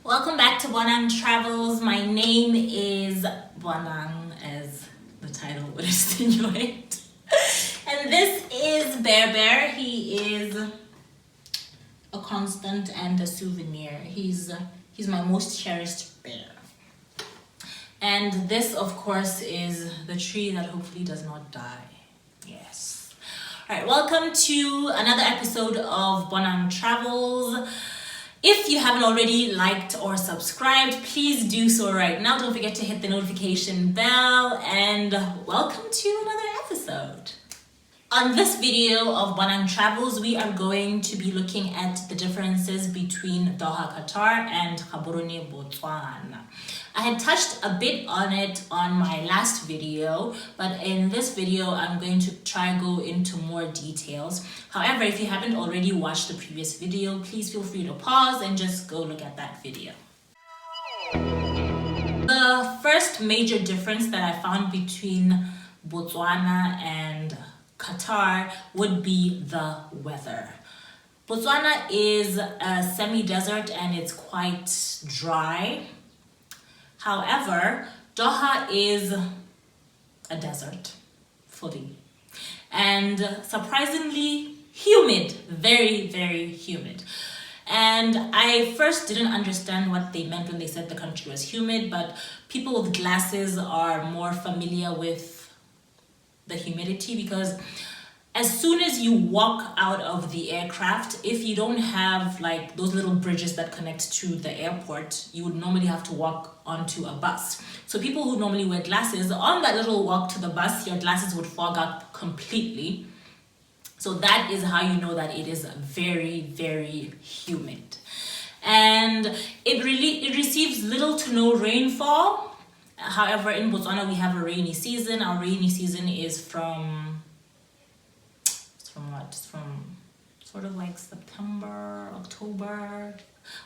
Welcome back to Bonang Travels. My name is Bonang, as the title would insinuate. And this is Bear. He is a constant and a souvenir. He's my most cherished bear. And this, of course, is the tree that hopefully does not die. Yes. All right, welcome to another episode of Bonang Travels. If you haven't already liked or subscribed, please do so right now. Don't forget to hit the notification bell, and welcome to another episode. On this video of Bonang Travels, we are going to be looking at the differences between Doha, Qatar and Gaborone, Botswana. I had touched a bit on it on my last video, but in this video, I'm going to try and go into more details. However, if you haven't already watched the previous video, please feel free to pause and just go look at that video. The first major difference that I found between Botswana and Qatar would be the weather. Botswana is a semi-desert and it's quite dry. However, Doha is a desert, fully, and surprisingly humid, very, very humid. And I first didn't understand what they meant when they said the country was humid, but people with glasses are more familiar with the humidity, because as soon as you walk out of the aircraft, if you don't have like those little bridges that connect to the airport, you would normally have to walk onto a bus. So people who normally wear glasses, on that little walk to the bus, your glasses would fog up completely. So that is how you know that it is very, very humid. And it receives little to no rainfall. However, in Botswana, we have a rainy season. Our rainy season is from sort of like September, October.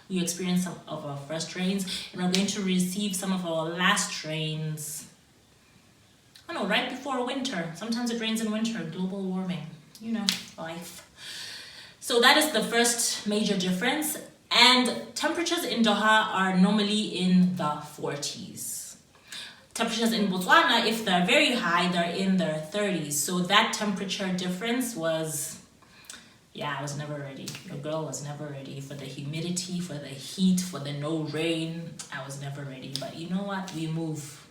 We experience some of our first rains, and we're going to receive some of our last rains, I don't know, right before winter. Sometimes it rains in winter, global warming, you know, life. So that is the first major difference. And temperatures in Doha are normally in the 40s. Temperatures in Botswana, if they're very high, they're in their 30s. So that temperature difference was, I was never ready. Your girl was never ready for the humidity, for the heat, for the no rain. I was never ready, but you know what? We move.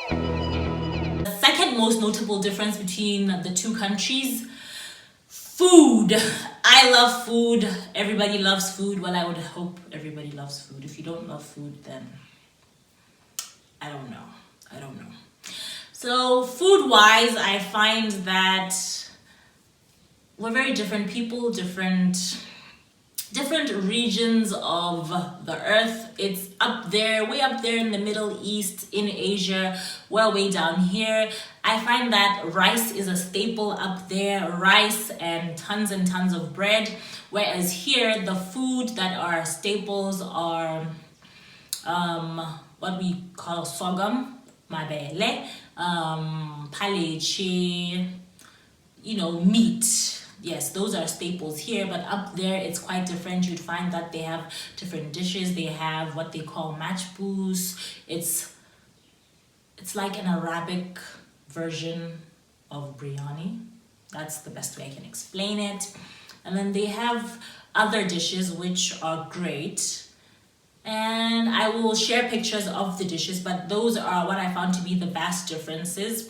The second most notable difference between the two countries, food. I love food. Everybody loves food. Well, I would hope everybody loves food. If you don't love food, then I don't know. So food-wise, I find that we're very different people, different regions of the earth. It's up there, way up there in the Middle East, in Asia, we're way down here. I find that rice is a staple up there, rice and tons of bread. Whereas here, the food that are staples are what we call sorghum, mabele, paleche, meat. Yes, those are staples here, but up there it's quite different. You'd find that they have different dishes. They have what they call matchboos. It's like an Arabic version of biryani. That's the best way I can explain it. And then they have other dishes which are great. And I will share pictures of the dishes, but those are what I found to be the vast differences.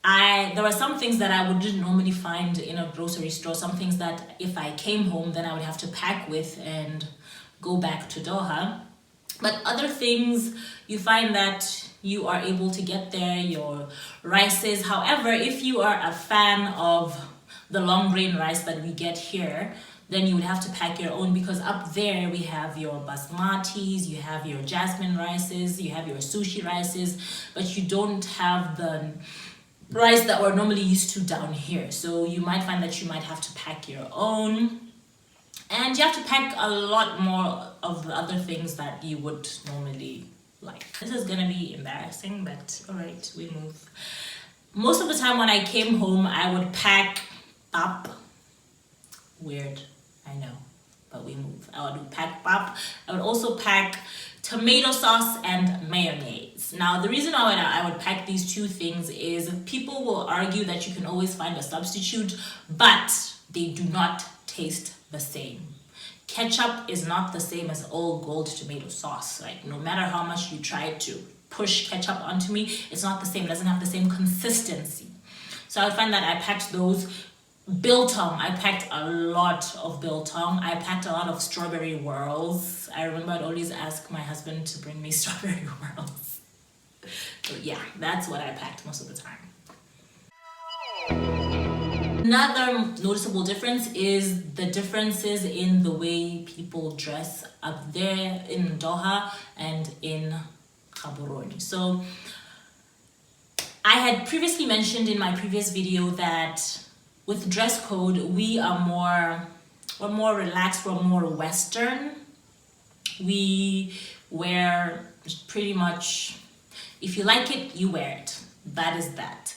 There were some things that I wouldn't normally find in a grocery store, some things that if I came home, then I would have to pack with and go back to Doha. But other things, you find that you are able to get there, your rices. However, if you are a fan of the long grain rice that we get here, then you would have to pack your own, because up there we have your basmatis, you have your jasmine rices, you have your sushi rices, but you don't have the rice that we're normally used to down here. So you might find that you might have to pack your own, and you have to pack a lot more of the other things that you would normally like. This is gonna be embarrassing, but all right, we move. Most of the time when I came home, I would pack up. Weird, I know, but we move. I would pack pap. I would also pack tomato sauce and mayonnaise. Now, the reason why I would pack these two things is people will argue that you can always find a substitute, but they do not taste the same. Ketchup is not the same as old gold tomato sauce. Like, no matter how much you try to push ketchup onto me, it's not the same. It doesn't have the same consistency. So I would find that I packed those. Biltong, I packed a lot of biltong. I packed a lot of strawberry whirls. I remember I'd always ask my husband to bring me strawberry whirls. So yeah, that's what I packed most of the time. Another noticeable difference is the differences in the way people dress up there in Doha and in Gaborone. So I had previously mentioned in my previous video that with dress code, we're more relaxed, we're more Western. We wear pretty much, if you like it, you wear it. That is that.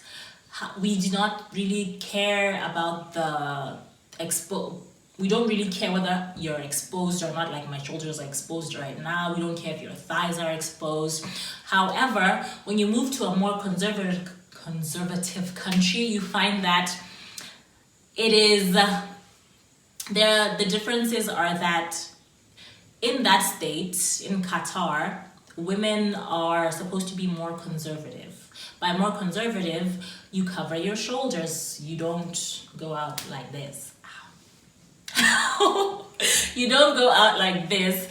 We do not really care about the we don't really care whether you're exposed or not. Like, my shoulders are exposed right now. We don't care if your thighs are exposed. However, when you move to a more conservative country, you find that it is the differences are that in that state, in Qatar, women are supposed to be more conservative. By more conservative, you cover your shoulders. You don't go out like this. You don't go out like this.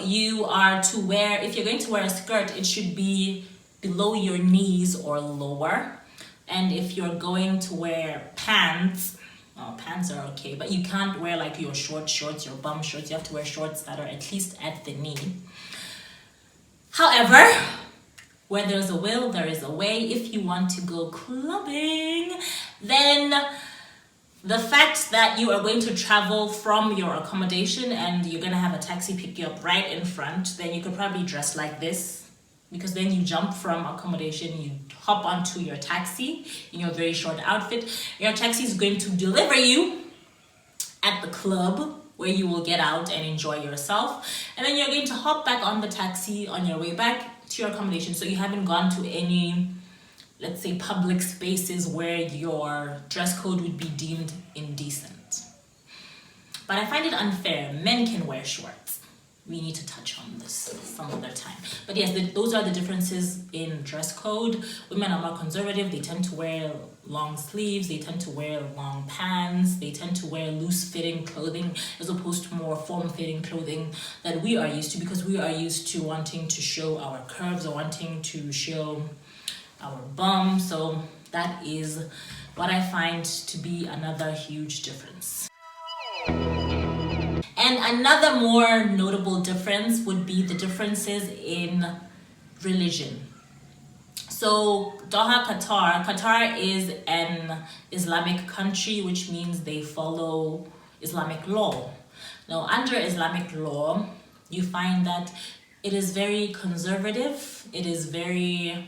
You are to wear, if you're going to wear a skirt, it should be below your knees or lower. And if you're going to wear pants, well, pants are okay, but you can't wear like your short shorts, your bum shorts. You have to wear shorts that are at least at the knee. However, where there's a will, there is a way. If you want to go clubbing, then the fact that you are going to travel from your accommodation and you're going to have a taxi pick you up right in front, then you could probably dress like this. Because then you jump from accommodation, you hop onto your taxi in your very short outfit. Your taxi is going to deliver you at the club where you will get out and enjoy yourself. And then you're going to hop back on the taxi on your way back to your accommodation. So you haven't gone to any, let's say, public spaces where your dress code would be deemed indecent. But I find it unfair. Men can wear shorts. We need to touch on this some other time. But yes, those are the differences in dress code. Women are more conservative. They tend to wear long sleeves. They tend to wear long pants. They tend to wear loose-fitting clothing as opposed to more form-fitting clothing that we are used to, because we are used to wanting to show our curves or wanting to show our bum. So that is what I find to be another huge difference. And another more notable difference would be the differences in religion. So Doha, Qatar is an Islamic country, which means they follow Islamic law. Now, under Islamic law, you find that it is very conservative. It is very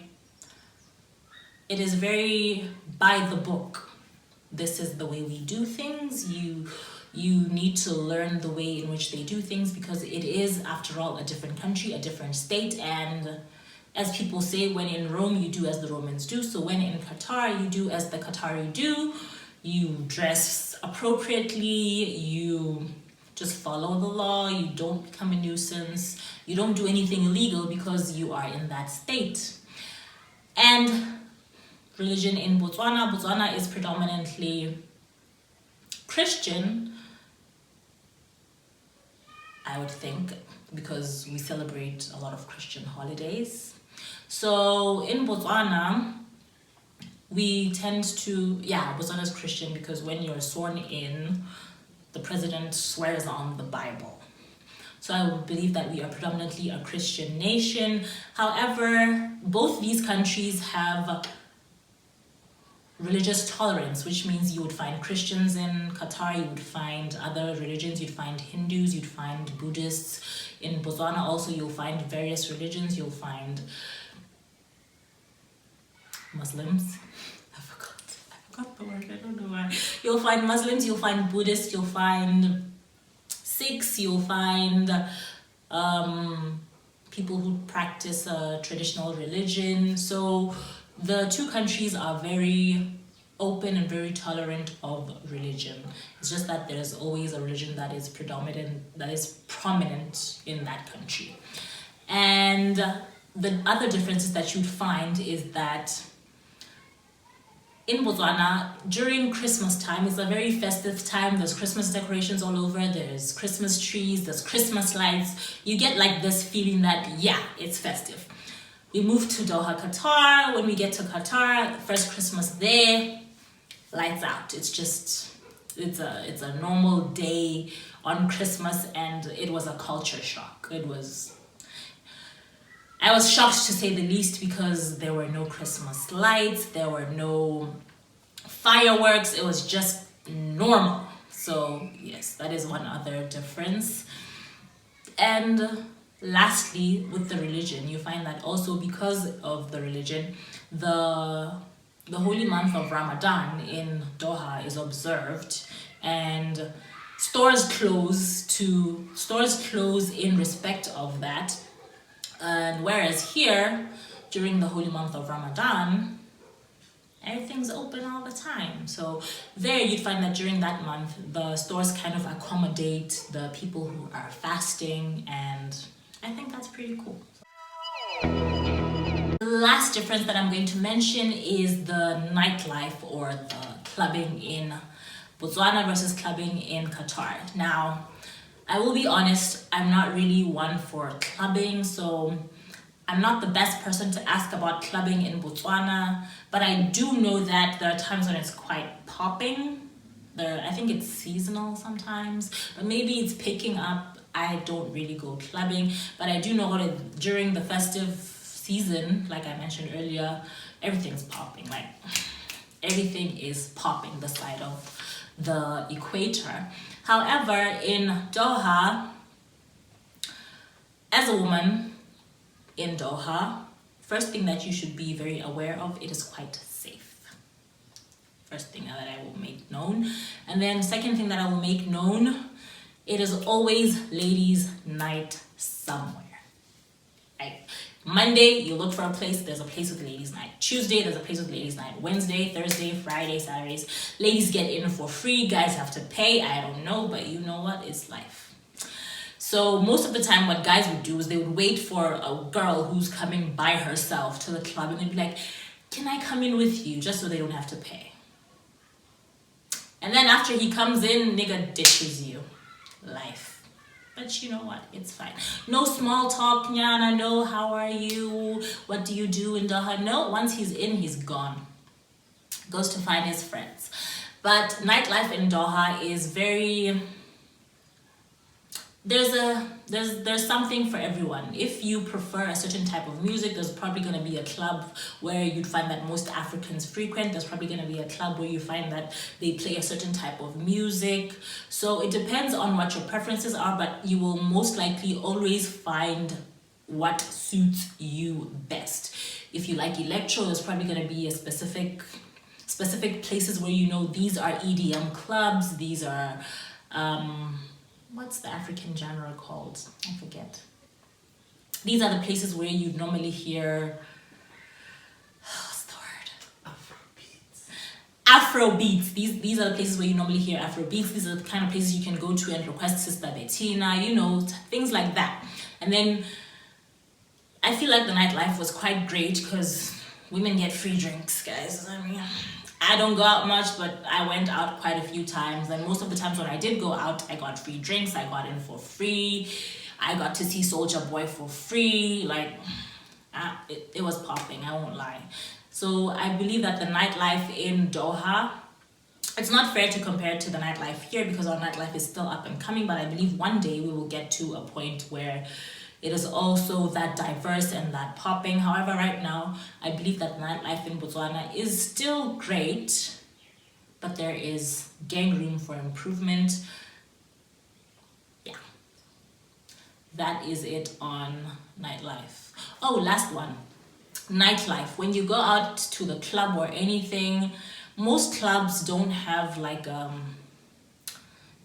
by the book. This is the way we do things. You need to learn the way in which they do things, because it is, after all, a different country, a different state. And as people say, when in Rome, you do as the Romans do. So when in Qatar, you do as the Qatari do. You dress appropriately. You just follow the law. You don't become a nuisance. You don't do anything illegal because you are in that state. And religion in Botswana is predominantly Christian, I would think, because we celebrate a lot of Christian holidays. So in Botswana, we tend to, Botswana is Christian because when you're sworn in, the president swears on the Bible. So I would believe that we are predominantly a Christian nation. However, both these countries have religious tolerance, which means you would find Christians in Qatar, you would find other religions, you'd find Hindus, you'd find Buddhists. In Botswana also, you'll find various religions. You'll find Muslims. I forgot the word, I don't know why. You'll find Muslims, you'll find Buddhists, you'll find 6, you'll find people who practice a traditional religion. So the two countries are very open and very tolerant of religion. It's just that there's always a religion that is predominant, that is prominent in that country. And the other differences that you'd find is that in Botswana, during Christmas time, it's a very festive time. There's Christmas decorations all over. There's Christmas trees. There's Christmas lights. You get like this feeling that, yeah, it's festive. We moved to Doha, Qatar. When we get to Qatar, first Christmas there, lights out. It's just, it's a normal day on Christmas, and it was a culture shock. I was shocked to say the least, because there were no Christmas lights, there were no fireworks, it was just normal. So yes, that is one other difference. And lastly, with the religion, you find that also because of the religion, the holy month of Ramadan in Doha is observed, and stores close in respect of that. And whereas here, during the holy month of Ramadan, everything's open all the time. So there you'd find that during that month, the stores kind of accommodate the people who are fasting, and I think that's pretty cool. The last difference that I'm going to mention is the nightlife, or the clubbing in Botswana versus clubbing in Qatar. Now, I will be honest, I'm not really one for clubbing, so I'm not the best person to ask about clubbing in Botswana, but I do know that there are times when it's quite popping. I think it's seasonal sometimes, but maybe it's picking up. I don't really go clubbing, but I do know that during the festive season, like I mentioned earlier, everything's popping. Like, everything is popping this side of the equator. However, in Doha, as a woman in Doha, first thing that you should be very aware of, it is quite safe. First thing that I will make known. And then second thing that I will make known, it is always ladies' night somewhere. Right? Monday, you look for a place, there's a place with ladies' night. Tuesday, there's a place with ladies' night. Wednesday, Thursday, Friday, Saturdays, ladies get in for free, guys have to pay. I don't know, but you know what? It's life. So most of the time, what guys would do is they would wait for a girl who's coming by herself to the club, and they'd be like, can I come in with you? Just so they don't have to pay. And then after he comes in, nigga ditches you. Life. But you know what? It's fine. No small talk, Nyana. No, how are you? What do you do in Doha? No, once he's in, he's gone. Goes to find his friends. But nightlife in Doha is very... There's something for everyone. If you prefer a certain type of music, there's probably going to be a club where you'd find that most Africans frequent. There's probably going to be a club where you find that they play a certain type of music. So it depends on what your preferences are, but you will most likely always find what suits you best. If you like electro, there's probably going to be a specific places where you know these are EDM clubs, these are what's the African genre called? I forget. These are the places where you normally hear, what's the word? Afrobeats. These are the places where you normally hear Afrobeats. These are the kind of places you can go to and request Sister Bettina, you know, things like that. And then I feel like the nightlife was quite great because women get free drinks, guys. I mean, I don't go out much, but I went out quite a few times, and most of the times when I did go out, I got free drinks, I got in for free, I got to see Soulja Boy for free. Like, it was popping, I won't lie. So I believe that the nightlife in Doha, it's not fair to compare it to the nightlife here because our nightlife is still up and coming, but I believe one day we will get to a point where it is also that diverse and that popping. However, right now, I believe that nightlife in Botswana is still great, but there is gang room for improvement. Yeah. That is it on nightlife. Oh, last one. Nightlife. When you go out to the club or anything, most clubs don't have like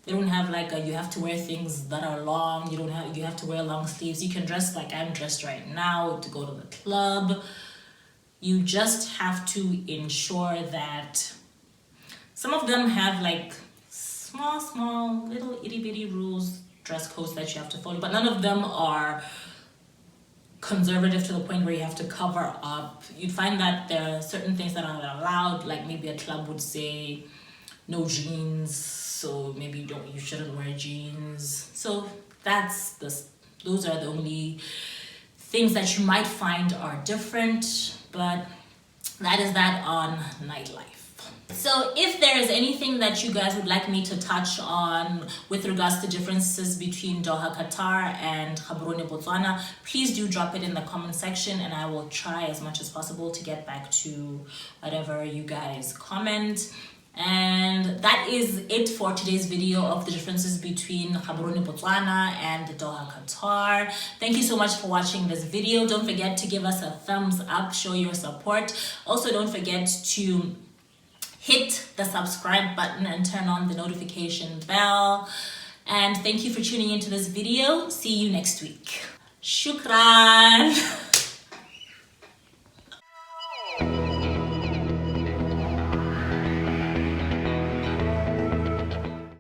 They don't have like you have to wear things that are long. You have to wear long sleeves. You can dress like I'm dressed right now to go to the club. You just have to ensure that some of them have like small little itty bitty rules, dress codes that you have to follow, but none of them are conservative to the point where you have to cover up. You'd find that there are certain things that are allowed, like maybe a club would say no jeans, so maybe you shouldn't wear jeans. So those are the only things that you might find are different, but that is that on nightlife. So if there is anything that you guys would like me to touch on with regards to differences between Doha, Qatar and Gaborone, Botswana, please do drop it in the comment section and I will try as much as possible to get back to whatever you guys comment. And that is it for today's video of the differences between Gaborone, Botswana and Doha, Qatar. Thank you so much for watching this video. Don't forget to give us a thumbs up, show your support. Also, don't forget to hit the subscribe button and turn on the notification bell. And thank you for tuning into this video. See you next week. Shukran.